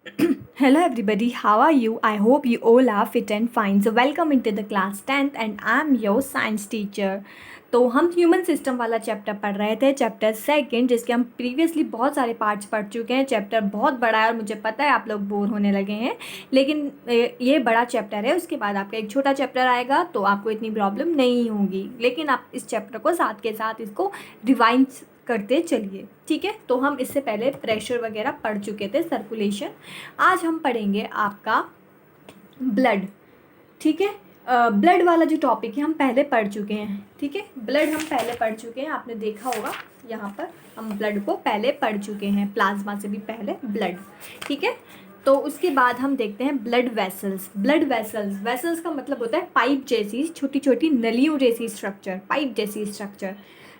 Hello everybody, how are you? I hope you all are fit and fine. So welcome into the class 10th and I'm your science teacher. तो हम human system वाला chapter पढ़ रहे थे, chapter second, जिसके हम previously बहुत सारे पार्ट्स पढ़ चुके हैं. चैप्टर बहुत बड़ा है और मुझे पता है आप लोग बोर होने लगे हैं, लेकिन ये बड़ा चैप्टर है. उसके बाद आपका एक छोटा चैप्टर आएगा तो आपको इतनी प्रॉब्लम नहीं होगी, लेकिन आप इस चैप्टर को साथ के साथ इसको रिवाइंड करते चलिए. ठीक है, तो हम इससे पहले प्रेशर वगैरह पढ़ चुके थे, सर्कुलेशन. आज हम पढ़ेंगे आपका ब्लड. ठीक है, ब्लड वाला जो टॉपिक है हम पहले पढ़ चुके हैं. ठीक है, ब्लड हम पहले पढ़ चुके हैं, आपने देखा होगा यहाँ पर हम ब्लड को पहले पढ़ चुके हैं, प्लाज्मा से भी पहले ब्लड. ठीक है, तो उसके बाद हम देखते हैं blood vessels. Blood vessels, vessels का मतलब होता है पाइप जैसी, छोटी छोटी नलियों जैसी स्ट्रक्चर, पाइप जैसी structure.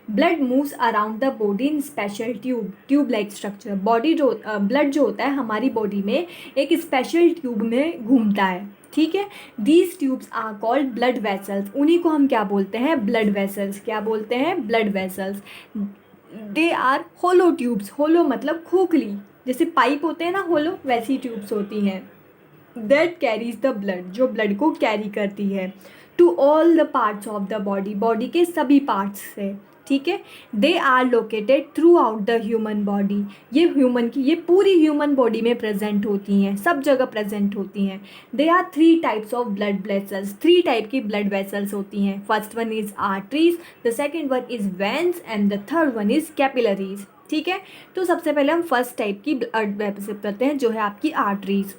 Blood moves around the body in special tube like structure. Body जो ब्लड जो होता है हमारी बॉडी में एक स्पेशल ट्यूब में घूमता है. ठीक है, these tubes are called blood vessels. उन्हीं को हम क्या बोलते हैं? Blood vessels. क्या बोलते हैं? Blood vessels. They are hollow tubes. Hollow मतलब खोखली, जैसे पाइप होते हैं ना होलो, वैसी ट्यूब्स होती हैं. दैट कैरीज द ब्लड, जो ब्लड को कैरी करती है, to all the parts of the body, body के सभी पार्ट्स से. ठीक है, they are located throughout the human body. ये ह्यूमन की, ये पूरी ह्यूमन बॉडी में प्रेजेंट होती हैं, सब जगह प्रेजेंट होती हैं. They are 3 types of blood vessels. 3 type की ब्लड वेसल्स होती हैं. First one is arteries, the second one is veins and the third one is capillaries. ठीक है, तो सबसे पहले हम फर्स्ट टाइप की ब्लड वेसल करते हैं, जो है आपकी arteries.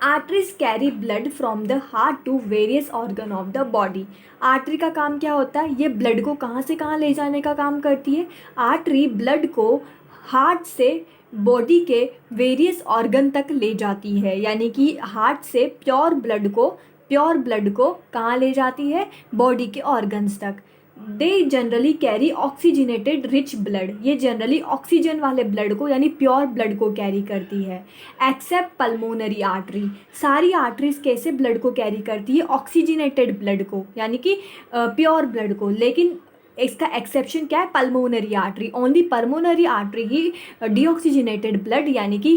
Arteries carry blood from the heart to various organ of the body. Artery का काम क्या होता है? ये ब्लड को कहाँ से कहाँ ले जाने का काम करती है. आर्टरी ब्लड को हार्ट से बॉडी के वेरियस ऑर्गन तक ले जाती है, यानी कि हार्ट से प्योर ब्लड को कहाँ ले जाती है? बॉडी के ऑर्गन्स तक. They generally carry oxygenated rich blood. ये जनरली ऑक्सीजन वाले ब्लड को, यानी प्योर ब्लड को कैरी करती है. Accept pulmonary artery. सारी आर्टरीज कैसे ब्लड को कैरी करती है? ऑक्सीजनेटेड ब्लड को, यानी कि प्योर ब्लड को. लेकिन इसका एक्सेप्शन क्या है? Pulmonary artery. Only pulmonary artery ही डीऑक्सीजनेटेड ब्लड, यानी कि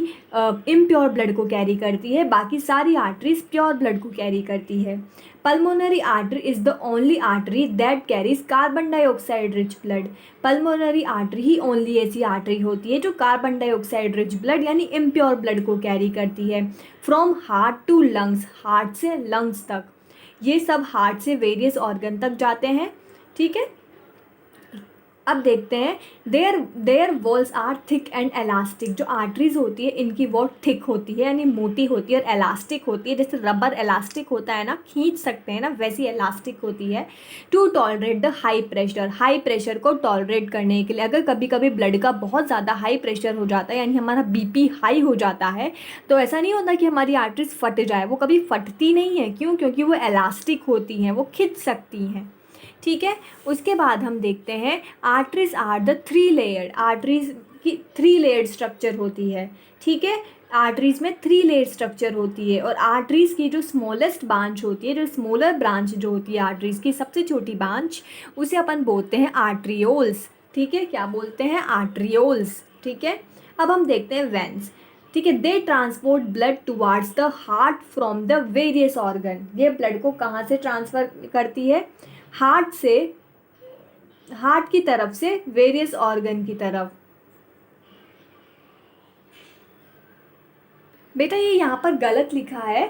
इम्प्योर ब्लड को कैरी करती है. बाकी सारी आर्टरीज प्योर ब्लड को कैरी करती है. Pulmonary artery is the only artery that carries carbon dioxide rich blood. Pulmonary artery ही ओनली ऐसी आर्टरी होती है जो कार्बन डाइऑक्साइड रिच ब्लड, यानी इम्प्योर ब्लड को कैरी करती है. From heart to lungs, heart से लंग्स तक. ये सब हार्ट से वेरियस ऑर्गन तक जाते हैं. ठीक है, अब देखते हैं. Their walls are thick and elastic. जो आर्टरीज होती है इनकी वॉल थिक होती है, यानी मोटी होती है, और एलास्टिक होती है, जैसे रबर एलास्टिक होता है ना, खींच सकते हैं ना, वैसी एलास्टिक होती है. To tolerate the high pressure. High pressure को टॉलरेट करने के लिए, अगर कभी कभी ब्लड का बहुत ज़्यादा हाई प्रेशर हो जाता है, यानी हमारा बीपी हाई हो जाता है, तो ऐसा नहीं होता कि हमारी आर्टरीज फट जाए. वो कभी फटती नहीं है. क्यों? क्योंकि वो एलास्टिक होती हैं, वो खिंच सकती हैं. ठीक है, उसके बाद हम देखते हैं arteries are the 3 layered. Arteries की 3 लेयर्ड स्ट्रक्चर होती है. ठीक है, आर्टरीज में 3 लेयर्ड स्ट्रक्चर होती है. और आर्टरीज की जो स्मॉलेस्ट ब्रांच होती है, जो स्मॉलर ब्रांच जो होती है आर्टरीज की, सबसे छोटी ब्रांच, उसे अपन बोलते हैं आर्ट्रियोल्स. ठीक है, क्या बोलते हैं? आर्ट्रियोल्स. ठीक है, अब हम देखते हैं वेन्स. ठीक है, they transport blood towards the heart from the various organ. ये ब्लड को कहाँ से ट्रांसफ़र करती है? हार्ट से, हार्ट की तरफ से वेरियस ऑर्गन की तरफ. बेटा ये यहाँ पर गलत लिखा है,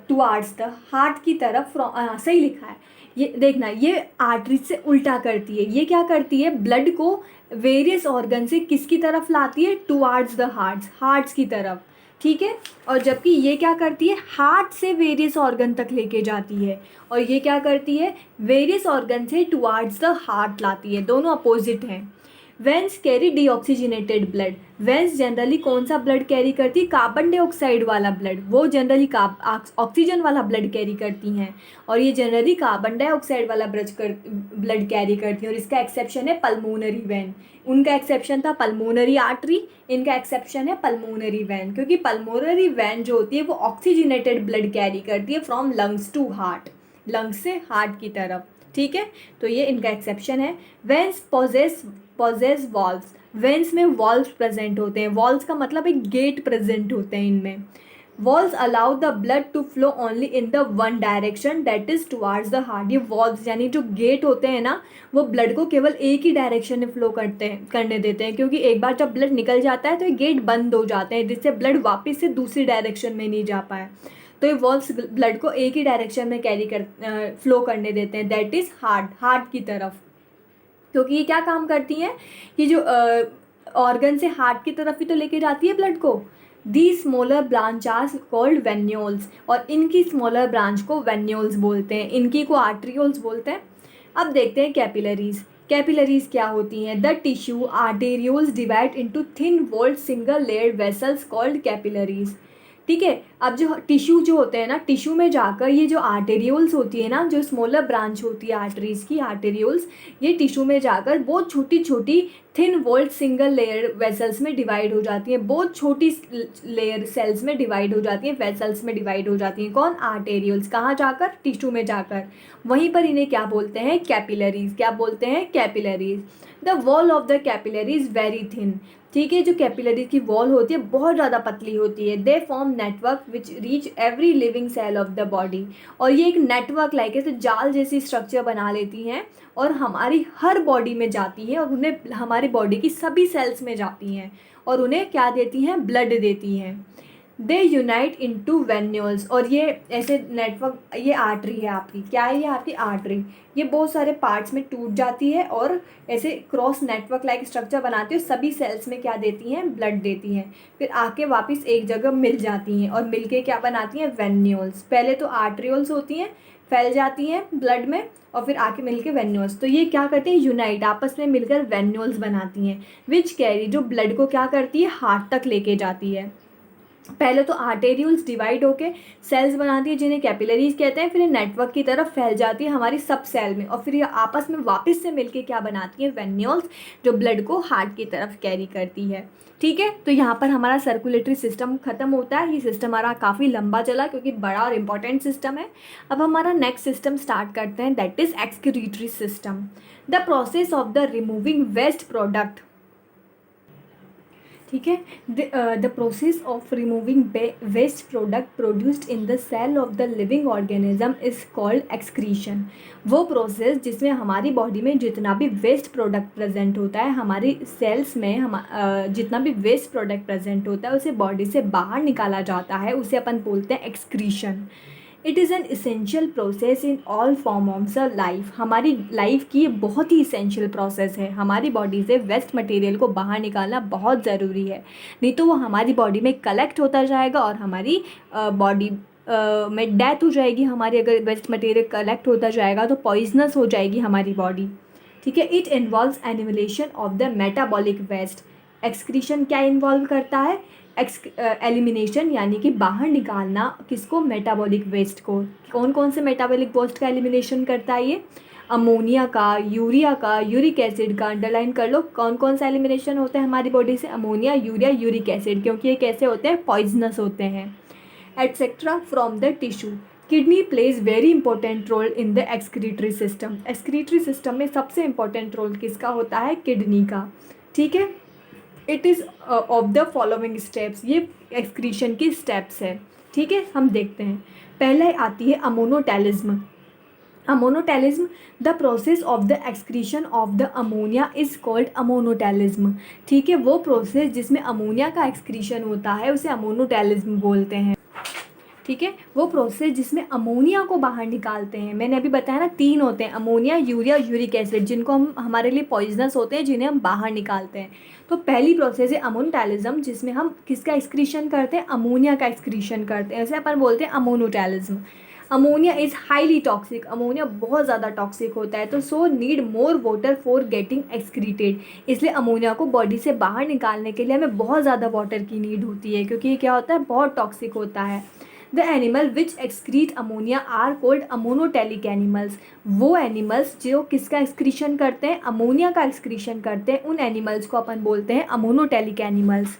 टुवार्ड्स द, हार्ट की तरफ, सही लिखा है. ये देखना, ये आर्टरीज से उल्टा करती है. ये क्या करती है? ब्लड को वेरियस ऑर्गन से किसकी तरफ लाती है? टुवार्ड्स द हार्ट्स की तरफ. ठीक है, और जबकि ये क्या करती है? हार्ट से वेरियस ऑर्गन तक लेके जाती है. और ये क्या करती है? वेरियस ऑर्गन से टुवार्ड्स द हार्ट लाती है. दोनों अपोजिट हैं. Veins carry deoxygenated blood. Veins generally कौन सा ब्लड कैरी करती? कार्बन डाइऑक्साइड वाला ब्लड. वो जनरली ऑक्सीजन वाला ब्लड कैरी करती हैं, और ये जनरली कार्बन डाइऑक्साइड वाला ब्लड कैरी करती हैं. और इसका एक्सेप्शन है पल्मोनरी वेन. उनका एक्सेप्शन था पल्मोनरी आर्टरी, इनका एक्सेप्शन है पल्मोनरी वेन, क्योंकि पल्मोनरी वेन जो होती है वो ऑक्सीजनेटेड ब्लड कैरी करती है from lungs to heart, lungs से हार्ट की तरफ. ठीक है, तो ये इनका एक्सेप्शन है. Veins possess valves. वेन्स में वॉल्स प्रेजेंट होते हैं, वॉल्स का मतलब एक गेट प्रेजेंट होते हैं इनमें। Valves allow the blood to flow only in the one direction that is towards the heart. ये वॉल्स यानी जो गेट होते हैं ना, वो ब्लड को केवल एक ही डायरेक्शन में फ्लो करने देते हैं, क्योंकि एक बार जब ब्लड निकल जाता है तो ये गेट बंद हो जाते हैं, जिससे ब्लड वापस से दूसरी डायरेक्शन में नहीं जा पाए। तो ये वॉल्स ब्लड को एक ही डायरेक्शन में फ्लो करने देते हैं, दैट इज़ हार्ट की तरफ। क्योंकि ये क्या काम करती हैं कि जो ऑर्गन से हार्ट की तरफ ही तो लेके जाती है ब्लड को। The smaller branch are called venules, और इनकी स्मॉलर ब्रांच को वेन्यूल्स बोलते हैं, इनकी को आर्ट्रियोल्स बोलते हैं। अब देखते हैं कैपिलरीज। कैपिलरीज क्या होती हैं? The tissue arterioles divide into thin walled single layered vessels called capillaries. ठीक है, अब जो टिश्यू जो होते हैं ना, टिश्यू में जाकर ये जो आर्टेरियोल्स होती है ना, जो स्मॉलर ब्रांच होती है आर्टरीज की, आर्टेरियोल्स, ये टिश्यू में जाकर बहुत छोटी छोटी thin walled single layer vessels में डिवाइड हो जाती हैं, बहुत छोटी लेयर सेल्स में डिवाइड हो जाती हैं, वेसल्स में डिवाइड हो जाती हैं। कौन? आर्टेरियोल्स। कहाँ जाकर? टिश्यू में जाकर। वहीं पर इन्हें क्या बोलते हैं? कैपिलरीज। क्या बोलते हैं? Capillaries. The wall of the capillary is very thin. ठीक है, जो कैपिलरी की वॉल होती है बहुत ज़्यादा पतली होती है। They form network which reach every living cell of the body. और ये एक नेटवर्क लाइक ऐसे जाल जैसी स्ट्रक्चर बना लेती हैं और हमारी हर बॉडी में जाती हैं, और उन्हें हमारी बॉडी की सभी सेल्स में जाती हैं और उन्हें क्या देती हैं? ब्लड देती हैं। दे यूनाइट इनटू वेन्यूल्स। और ये ऐसे नेटवर्क, ये आर्टरी है आपकी, क्या है? ये आपकी आर्टरी। ये बहुत सारे पार्ट्स में टूट जाती है और ऐसे क्रॉस नेटवर्क लाइक स्ट्रक्चर बनाती है, सभी सेल्स में क्या देती हैं? ब्लड देती हैं। फिर आके वापस एक जगह मिल जाती हैं और मिलके क्या बनाती हैं? वेन्यूल्स। पहले तो आर्ट्रियोल्स होती हैं, फैल जाती हैं ब्लड में, और फिर आके मिलके वेन्यूल्स। तो ये क्या करती हैं? यूनाइट, आपस में मिलकर वेन्यूल्स बनाती हैं, विच कैरी, जो ब्लड को क्या करती है? हार्ट तक लेके जाती है। पहले तो आर्टेरियोल्स डिवाइड होके सेल्स बनाती है जिन्हें कैपिलरीज कहते हैं, फिर ये नेटवर्क की तरफ फैल जाती है हमारी सब सेल में, और फिर ये आपस में वापस से मिलके क्या बनाती हैं? वेन्यूल्स, जो ब्लड को हार्ट की तरफ कैरी करती है। ठीक है, तो यहाँ पर हमारा सर्कुलेटरी सिस्टम खत्म होता है। ये सिस्टम हमारा काफ़ी लंबा चला क्योंकि बड़ा और इम्पॉर्टेंट सिस्टम है। अब हमारा नेक्स्ट सिस्टम स्टार्ट करते हैं, that is excretory system. The process of the removing waste product. ठीक है, the process of removing waste product produced in the cell of the living organism is called excretion. वो process जिसमें हमारी body में जितना भी वेस्ट प्रोडक्ट प्रेजेंट होता है, हमारी सेल्स में जितना भी वेस्ट प्रोडक्ट प्रेजेंट होता है उसे बॉडी से बाहर निकाला जाता है, उसे अपन बोलते हैं excretion. It is an essential process in all form of the life. हमारी लाइफ की ये बहुत ही इसेंशियल प्रोसेस है। हमारी बॉडी से वेस्ट मटेरियल को बाहर निकालना बहुत ज़रूरी है, नहीं तो वो हमारी बॉडी में कलेक्ट होता जाएगा और हमारी बॉडी में डेथ हो जाएगी हमारी। अगर वेस्ट मटेरियल कलेक्ट होता जाएगा तो पॉइजनस हो जाएगी हमारी बॉडी। ठीक है, it involves elimination of the metabolic waste. Excretion क्या इन्वॉल्व करता है? एलिमिनेशन यानी कि बाहर निकालना, किसको? मेटाबॉलिक वेस्ट को। कौन कौन से मेटाबॉलिक वेस्ट का एलिमिनेशन करता है ये? अमोनिया का, यूरिया का, यूरिक एसिड का। अंडरलाइन कर लो कौन कौन सा एलिमिनेशन होता है हमारी बॉडी से? अमोनिया, यूरिया, यूरिक एसिड, क्योंकि ये कैसे होते हैं? पॉइजनस होते हैं। Etcetera from the tissue. Kidney plays very important role in the excretory system. Excretory system में सबसे इंपॉर्टेंट रोल किसका होता है? किडनी का। ठीक है, it is of the following steps. ये एक्सक्रीशन की स्टेप्स है। ठीक है, हम देखते हैं। पहले आती है ammonotelism. Ammonotelism, the process of the excretion of the ammonia is called ammonotelism. ठीक है, वो प्रोसेस जिसमें अमोनिया का एक्सक्रीशन होता है उसे अमोनोटैलिज्म बोलते हैं। ठीक है, वो प्रोसेस जिसमें अमोनिया को बाहर निकालते हैं। मैंने अभी बताया ना, 3 होते हैं, अमोनिया, यूरिया, यूरिक एसिड, जिनको हम हमारे लिए पॉइजनस होते हैं, जिन्हें हम बाहर निकालते हैं। तो पहली प्रोसेस है अमोनोटैलिज्म, जिसमें हम किसका एक्सक्रीशन करते हैं? अमोनिया का एक्सक्रीशन करते हैं, ऐसे अपन बोलते हैं ammonotelism. Ammonia is highly toxic. Ammonia बहुत ज़्यादा टॉक्सिक होता है, तो so need more water for getting excreted. इसलिए अमोनिया को बॉडी से बाहर निकालने के लिए हमें बहुत ज़्यादा वाटर की नीड होती है, क्योंकि ये क्या होता है? बहुत टॉक्सिक होता है। The animal which excrete ammonia are called ammonotelic animals. वो एनिमल्स जो किसका एक्सक्रीशन करते हैं? अमोनिया का एक्सक्रीशन करते हैं, उन एनिमल्स को अपन बोलते हैं अमोनोटेलिक एनिमल्स।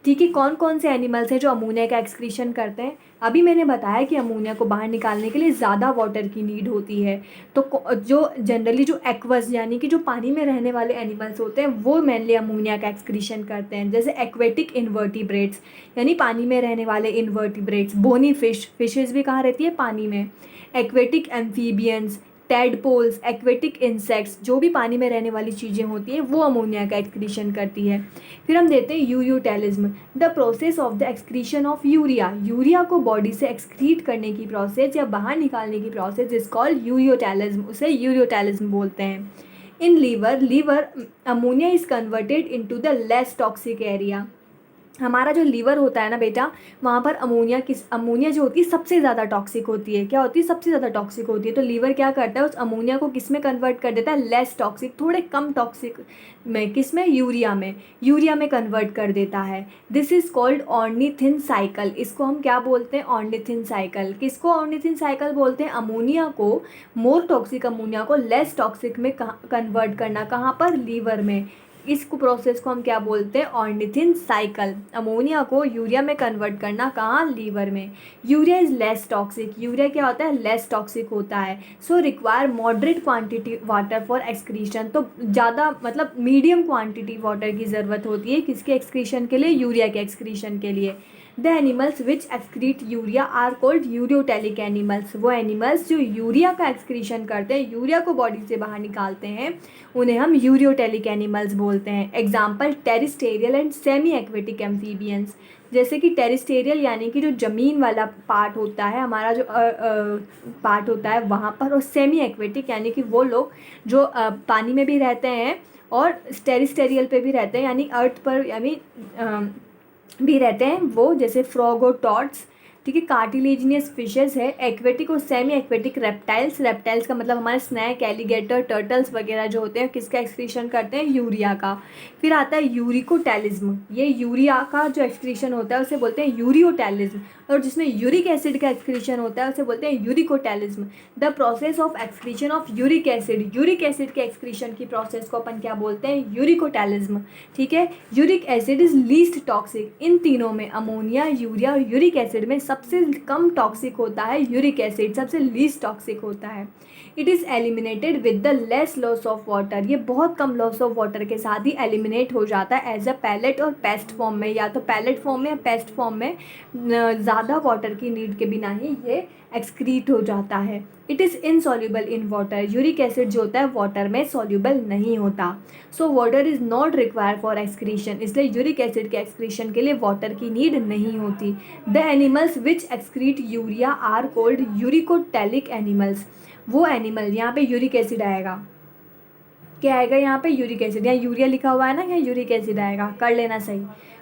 ठीक है, कौन कौन से एनिमल्स हैं जो अमोनिया का एक्सक्रीशन करते हैं? अभी मैंने बताया कि अमोनिया को बाहर निकालने के लिए ज़्यादा वाटर की नीड होती है। तो जो जनरली जो एक्वस यानी कि जो पानी में रहने वाले एनिमल्स होते हैं वो मेनली अमोनिया का एक्सक्रीशन करते हैं। जैसे एक्वेटिक इन्वर्टिब्रेट्स यानी पानी में रहने वाले इन्वर्टिब्रेट्स, बोनी फिशेज भी कहाँ रहती है? पानी में। Aquatic amphibians, tadpoles, aquatic insects, जो भी पानी में रहने वाली चीज़ें होती हैं वो अमोनिया का एक्सक्रीशन करती है। फिर हम देते हैं ureotelism, the process of the excretion of urea. Urea को बॉडी से एक्सक्रीट करने की प्रोसेस या बाहर निकालने की प्रोसेस इज कॉल्ड यूरियोटेलिज्म, उसे यूरियोटेलिज्म बोलते हैं। In liver ammonia is converted into the less toxic area. हमारा जो लीवर होता है ना बेटा, वहाँ पर अमोनिया जो होती है सबसे ज़्यादा टॉक्सिक होती है। क्या होती है? सबसे ज़्यादा टॉक्सिक होती है। तो लीवर क्या करता है? उस अमोनिया को किस में कन्वर्ट कर देता है? लेस टॉक्सिक, थोड़े कम टॉक्सिक में। किस में? यूरिया में कन्वर्ट कर देता है। This is called ornithine cycle. इसको हम क्या बोलते हैं? Ornithine cycle. किसको ऑर्निथिन साइकिल बोलते हैं? अमोनिया को, मोर टॉक्सिक अमोनिया को लेस टॉक्सिक में कन्वर्ट करना। कहाँ पर? लीवर में। इस प्रोसेस को हम क्या बोलते हैं? Ornithine cycle. अमोनिया को यूरिया में कन्वर्ट करना, कहाँ? लीवर में। Urea is less toxic. Urea क्या होता है? लेस टॉक्सिक होता है। So require moderate quantity water for excretion. तो ज़्यादा मतलब मीडियम क्वांटिटी वाटर की ज़रूरत होती है किसके एक्सक्रीशन के लिए? यूरिया के एक्सक्रीशन के लिए। The animals which excrete urea are called ureotelic animals. वो एनिमल्स जो यूरिया का एक्सक्रीशन करते हैं, यूरिया को बॉडी से बाहर निकालते हैं, उन्हें हम यूरियोटेलिक एनिमल्स बोलते हैं। Example terrestrial and semi aquatic amphibians. जैसे कि टेरिस्टेरियल यानी कि जो ज़मीन वाला पार्ट होता है, हमारा जो पार्ट होता है वहाँ पर, और सेमी एक्वेटिक यानी कि वो लोग जो पानी में भी रहते हैं और टेरिस्टेरियल पे भी रहते हैं, यानी अर्थ पर यानी भी रहते हैं वो, जैसे फ्रॉग और टॉड्स। ठीक है, कार्टिलेजिनियस फिशेस है। एक्वेटिक और सेमी एक्वेटिक रेप्टाइल्स का मतलब हमारे स्नैक, एलिगेटर, टर्टल्स वगैरह जो होते हैं किसका एक्सक्रीशन करते हैं? यूरिया का। फिर आता है यूरिकोटेलिज्म। ये यूरिया का जो एक्सक्रीशन होता है उसे बोलते हैं यूरियोटेलिज्म, और जिसमें यूरिक एसिड का एक्सक्रीशन होता है उसे बोलते हैं uricotelism. The process of excretion of uric acid के एक्सक्रीशन की प्रोसेस को अपन क्या बोलते हैं? यूरिकोटेलिज्म। ठीक है, uric acid is least toxic. इन तीनों में, अमोनिया, यूरिया और यूरिक एसिड में सबसे कम टॉक्सिक होता है यूरिक एसिड, सबसे लीस्ट टॉक्सिक होता है। It is eliminated with the less loss of water. ये बहुत कम लॉस ऑफ वाटर के साथ ही एलिमिनेट हो जाता है एज अ पैलेट और पेस्ट फॉर्म में, या तो पैलेट फॉर्म में या पेस्ट फॉर्म में। ज़्यादा वाटर की नीड के बिना ही ये एक्सक्रीट हो जाता है। It is insoluble in water. Uric acid जो होता है वाटर में सॉल्यूबल नहीं होता। So water is not require for excretion. इसलिए यूरिक एसिड के एक्सक्रीशन के लिए वाटर की नीड नहीं होती। The animals which excrete urea are called uricotelic animals. वो एनिमल, यहाँ पे यूरिक एसिड आएगा, क्या आएगा यहाँ पे? Uric acid. यहाँ यूरिया लिखा हुआ है ना, यहाँ यूरिक एसिड आएगा, कर लेना सही।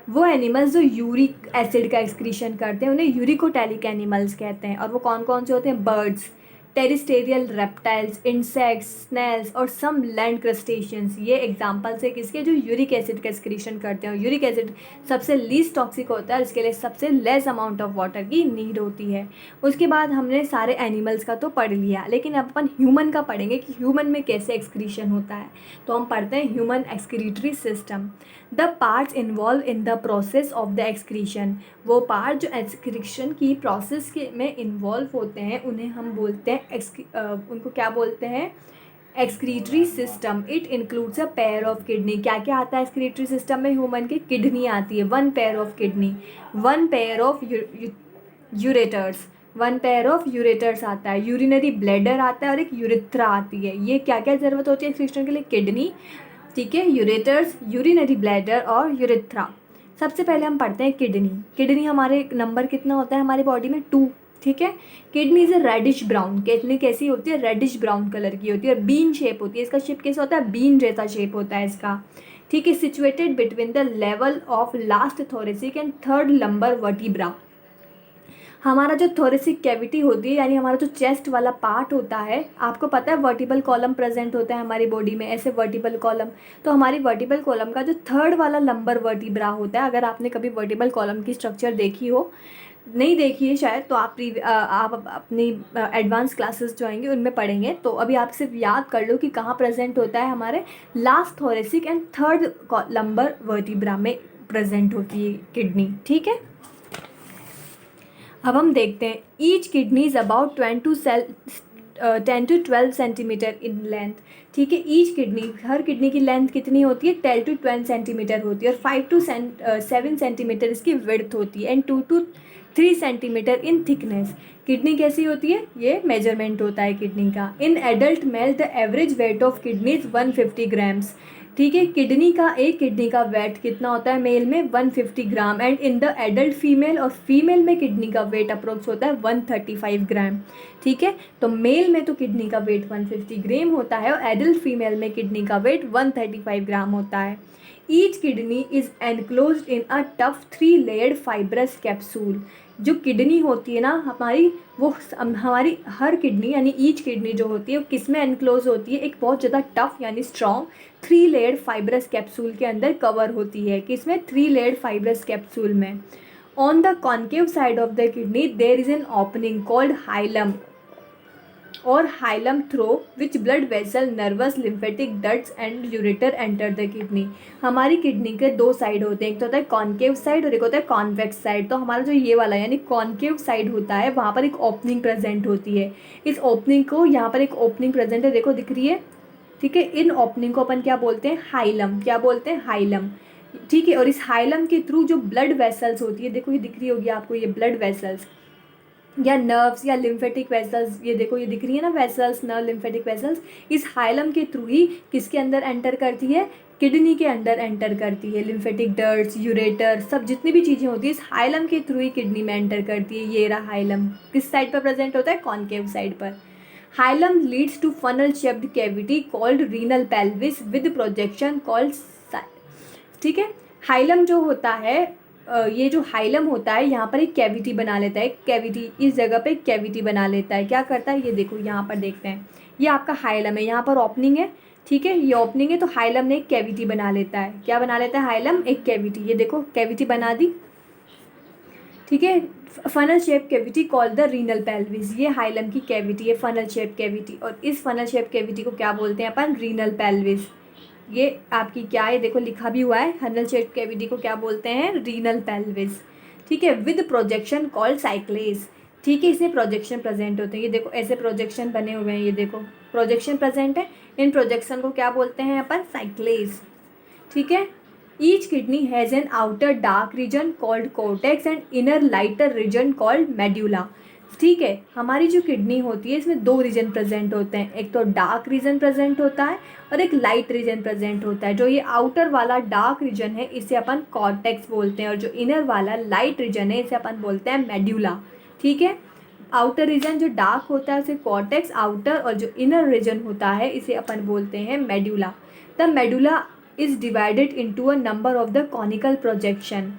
वो एनिमल्स जो यूरिक एसिड का एक्सक्रीशन करते हैं उन्हें यूरिकोटेलिक एनिमल्स कहते हैं। और वो कौन कौन से होते हैं? Birds, terrestrial reptiles, insects, snails और सम लैंड क्रस्टेशियंस। ये एग्जाम्पल्स है किसके? जो यूरिक एसिड का एक्सक्रीशन करते हैं। यूरिक एसिड सबसे लीस्ट टॉक्सिक होता है, इसके लिए सबसे लेस अमाउंट ऑफ वाटर की नीड होती है। उसके बाद हमने सारे एनिमल्स का तो पढ़ लिया, लेकिन अब अपन ह्यूमन का पढ़ेंगे कि ह्यूमन में कैसे एक्सक्रीशन होता है। तो हम पढ़ते हैं human excretory system. The parts involve in the process of the excretion. वो पार्ट जो एक्सक्रीशन की प्रोसेस के में इन्वॉल्व होते हैं उन्हें हम बोलते हैं उनको क्या बोलते हैं? Excretory system. It includes a pair of kidney. क्या क्या आता है एक्सक्रीटरी सिस्टम में? ह्यूमन के किडनी आती है, one pair of kidney, one pair of ureters, one pair of ureters आता है, यूरिनरी ब्लैडर आता है और एक यूरिथ्रा आती है। ये क्या क्या ज़रूरत होती है एक्सक्रीशन के लिए? किडनी, ठीक है, यूरेटर्स, यूरिनरी ब्लैडर और यूरिथ्रा। सबसे पहले हम पढ़ते हैं किडनी। किडनी हमारे नंबर कितना होता है हमारी बॉडी में? 2। ठीक है, kidney is a reddish brown. Kidney कैसी होती है? रेडिश ब्राउन कलर की होती है और बीन शेप होती है। इसका शेप कैसा होता है? बीन जैसा शेप होता है इसका। ठीक है, situated between the level of last thoracic and third lumbar vertebra. हमारा जो थोरेसिक कैविटी होती है यानी हमारा जो चेस्ट वाला पार्ट होता है, आपको पता है वर्टिबल कॉलम प्रेजेंट होता है हमारी बॉडी में, ऐसे वर्टिबल कॉलम। तो हमारी वर्टिबल कॉलम का जो थर्ड वाला लंबर वर्टिब्रा होता है, अगर आपने कभी वर्टिबल कॉलम की स्ट्रक्चर देखी हो, नहीं देखी है शायद, तो आप अपनी एडवांस क्लासेस जो आएंगे उनमें पढ़ेंगे। तो अभी आप सिर्फ याद कर लो कि कहाँ प्रेजेंट होता है, हमारे last thoracic and third lumbar vertebra में प्रेजेंट होती है किडनी, ठीक है। अब हम देखते हैं each kidney is about 10 to 12 centimetre in length, ठीक है। ईच किडनी, हर किडनी की लेंथ कितनी होती है, 10 to 12 सेंटीमीटर होती है, और 5 to 7 सेंटीमीटर इसकी विड्थ होती है, and 2 to 3 centimetre in thickness. Kidney कैसी होती है, ये मेजरमेंट होता है किडनी का। In adult mail the average weight of kidney is 150 grams, ठीक है। एक किडनी का वेट कितना होता है मेल में, 150 gram, and in the adult female, और फीमेल में किडनी का वेट अप्रोक्स होता है 135 ग्राम, ठीक है। तो मेल में तो किडनी का वेट 150 ग्राम होता है, और एडल्ट फीमेल में किडनी का वेट 135 ग्राम होता है। Each kidney is enclosed in a tough 3 layered fibrous capsule. जो किडनी होती है ना हमारी, वो हमारी हर किडनी यानी ईच किडनी जो होती है वो किस में एनक्लोज होती है, एक बहुत ज़्यादा टफ यानी स्ट्रॉन्ग 3 लेयर्ड फाइब्रस कैप्सूल के अंदर कवर होती है। किसमें, 3 लेयर्ड फाइब्रस कैप्सूल में। On the concave side of the kidney there is an opening called hilum और hilum through which blood vessel, nerves, lymphatic ducts and ureter enter the kidney. हमारी kidney के 2 side होते हैं, एक तो होता है कॉन्केव साइड और एक होता है कॉन्वेक्स साइड। तो हमारा जो ये वाला यानी कॉन्केव साइड होता है, वहाँ पर एक ओपनिंग प्रेजेंट होती है। इस ओपनिंग को, यहाँ पर एक ओपनिंग प्रेजेंट है, देखो दिख रही है, ठीक है। इन ओपनिंग को अपन क्या बोलते हैं, हाइलम, क्या बोलते हैं, हाइलम, ठीक है। और इस हाइलम के थ्रू जो ब्लड वेसल्स होती है, देखो ये दिख रही होगी आपको, ये ब्लड वेसल्स या नर्व्स या लिम्फेटिक वेसल्स, ये देखो ये दिख रही है ना, वेसल्स, नर्व, लिम्फेटिक वेसल्स, इस हाइलम के थ्रू ही किसके अंदर एंटर करती है, किडनी के अंदर एंटर करती है। लिम्फेटिक डक्ट्स, यूरेटर, सब जितनी भी चीज़ें होती है इस हाइलम के थ्रू ही किडनी में एंटर करती है। ये रहा हाइलम, किस साइड पर प्रेजेंट होता है, कॉन्केव साइड पर। Hilum leads to funnel shaped cavity called renal pelvis with projection called, ठीक है। हाइलम जो होता है, ये जो हाइलम होता है यहाँ पर एक कैविटी बना लेता है, कैविटी, इस जगह पे कैविटी बना लेता है। क्या करता है, ये देखो यहाँ पर देखते हैं, ये आपका हाइलम है, यहाँ पर ओपनिंग है, ठीक है, ये ओपनिंग है, तो हाइलम ने एक कैविटी बना लेता है। क्या बना लेता है हाइलम, एक कैविटी, ये देखो कैविटी बना दी, ठीक है। Funnel shape cavity called the renal pelvis, ये हाइलम की कैविटी है, फनल शेप कैविटी, और इस फनल शेप कैविटी को क्या बोलते हैं अपन, रीनल पेल्विस। ये आपकी क्या है, देखो लिखा भी हुआ है, फनल शेप कैविटी को क्या बोलते हैं, रीनल पेल्विस, ठीक है। विद प्रोजेक्शन कॉल्ड साइक्लेस, ठीक है, इसमें प्रोजेक्शन प्रेजेंट होते हैं, ये देखो ऐसे प्रोजेक्शन बने हुए हैं, ये देखो प्रोजेक्शन प्रेजेंट है, इन प्रोजेक्शन को क्या बोलते हैं अपन, साइक्लेस, ठीक है। Each kidney has an outer dark region called cortex and inner lighter reason called medulla, ठीक है। हमारी जो किडनी होती है इसमें 2 रीजन प्रेजेंट होते हैं, एक तो डार्क रीजन प्रेजेंट होता है और एक लाइट रीजन प्रेजेंट होता है। जो ये आउटर वाला डार्क रीजन है इसे अपन कॉर्टेक्स बोलते हैं, और जो इनर वाला लाइट रीजन है इसे अपन बोलते हैं मेड्यूला, ठीक है। आउटर रीजन जो डार्क होता है उसे कॉर्टेक्स आउटर, और जो इनर रीजन होता है इसे अपन बोलते हैं medulla. The medulla is divided into a number of the conical projection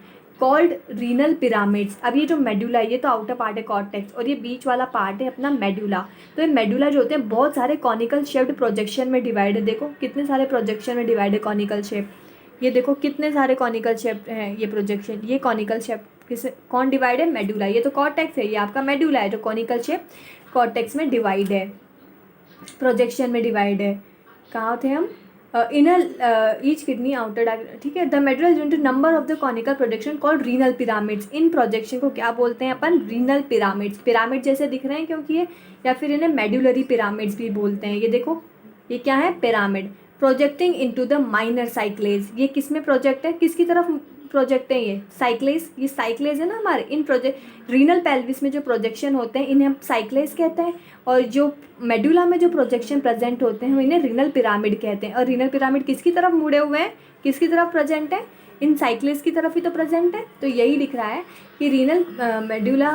called renal pyramids। अब ये जो मेडुला है, ये तो आउटर पार्ट है कॉर्टेक्स, और ये बीच वाला पार्ट है अपना मेडुला। तो ये मेडुला जो होते हैं बहुत सारे कॉनिकल शेप्ड प्रोजेक्शन में डिवाइड है, देखो कितने सारे प्रोजेक्शन में डिवाइड है कॉनिकल शेप, ये देखो कितने सारे कॉनिकल शेप हैं ये प्रोजेक्शन, ये कॉनिकल शेप किस, कौन डिवाइड है, मेडुला, ये तो कॉर्टेक्स है, ये आपका मेडुला है जो कॉनिकल शेप कॉर्टेक्स में डिवाइड है, प्रोजेक्शन में डिवाइड है। कहाँ थे हम, इनर ईच किडनी आउटर, ठीक है। The medulla is into number of the conical projection called renal pyramids. In projection को क्या बोलते हैं अपन, रीनल पिरामिड्स, पिरामिड जैसे दिख रहे हैं क्योंकि ये, या फिर इन्हें मेडुलरी पिरामिड्स भी बोलते हैं। ये देखो ये क्या है, pyramid. Projecting into the minor साइक्लेज, ये किस में प्रोजेक्ट है, किसकी तरफ प्रोजेक्ट है, ये साइक्लेज, ये साइक्लेज है ना हमारे। इन प्रोजेक्ट रीनल पेल्विस में जो प्रोजेक्शन होते हैं इन्हें हम साइक्लेज कहते हैं, और जो मेडुला में जो प्रोजेक्शन प्रेजेंट होते हैं इन्हें रीनल पिरामिड कहते हैं। और रीनल पिरामिड किसकी तरफ मुड़े हुए हैं, किसकी तरफ प्रेजेंट है, इन साइक्लेज की तरफ ही तो प्रेजेंट है। तो यही लिख रहा है कि renal medulla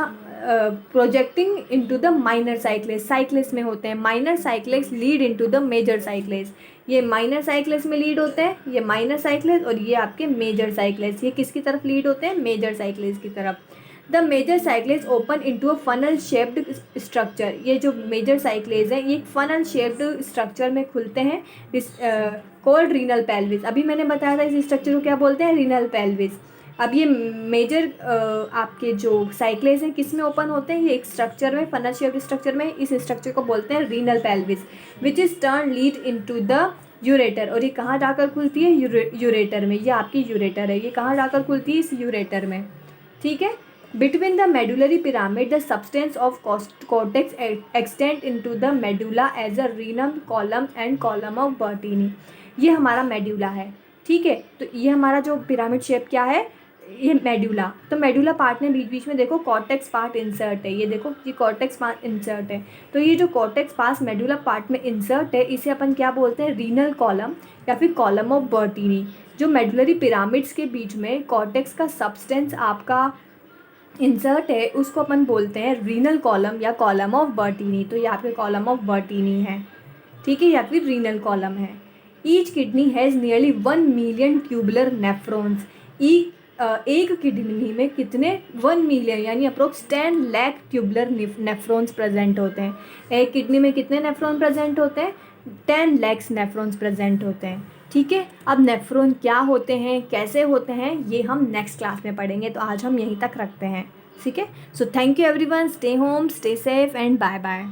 projecting into the minor calyces, calyces में होते हैं, minor calyces lead into the major calyces. ये माइनर साइक्लेज में लीड होते हैं, ये माइनर साइक्लेज, और ये आपके मेजर साइक्लेज, ये किसकी तरफ लीड होते हैं, मेजर साइक्लेज की तरफ। The major calyces open into a funnel shaped structure, ये जो मेजर साइक्लेज हैं ये एक फनल शेप्ड स्ट्रक्चर में खुलते हैं, कॉल्ड रीनल पेल्विस। अभी मैंने बताया था इस स्ट्रक्चर को क्या बोलते हैं, रीनल पेल्विस। अब ये मेजर आपके जो साइक्लेज हैं किस में ओपन होते हैं, ये एक स्ट्रक्चर में, फनल शेप्ड स्ट्रक्चर में, इस स्ट्रक्चर को बोलते हैं renal pelvis, which is turn lead into the ureter, और ये कहाँ जाकर खुलती है, यूरेटर में। ये आपकी यूरेटर है, ये कहाँ जाकर खुलती है, इस यूरेटर में, ठीक है। Between the medullary pyramid the substance of cortex extend into the medulla as a renal column and column of Bertini. ये हमारा मेडुला है, ठीक है। तो ये हमारा जो पिरामिड शेप क्या है, ये मेडुला। तो मेडुला पार्ट में बीच बीच में देखो कॉर्टेक्स पार्ट इंसर्ट है, ये देखो ये कॉर्टेक्स पार्ट इंसर्ट है। तो ये जो कॉर्टेक्स पार्ट मेडुला पार्ट में इंसर्ट है, इसे अपन क्या बोलते हैं, रीनल कॉलम या फिर कॉलम ऑफ बर्टीनी। जो मेडुलरी पिरामिड्स के बीच में कॉर्टेक्स का सब्सटेंस आपका इंसर्ट है, उसको अपन बोलते हैं रीनल कॉलम या कॉलम ऑफ बर्टीनी। तो ये आपके कॉलम ऑफ बर्टीनी है, ठीक है, या फिर रीनल कॉलम है। Each kidney has nearly 1 million tubular nephrons. एक किडनी में कितने, 1 मिलियन यानी approx 10 lakh tubular nephrons present होते हैं। एक किडनी में कितने नेफ्रॉन प्रेजेंट होते हैं, 10 लाख नेफ्रॉन्स प्रेजेंट होते हैं, ठीक है। अब नेफ्रॉन क्या होते हैं, कैसे होते हैं, ये हम नेक्स्ट क्लास में पढ़ेंगे। तो आज हम यहीं तक रखते हैं, ठीक है। So thank you everyone, stay home, stay safe and bye bye.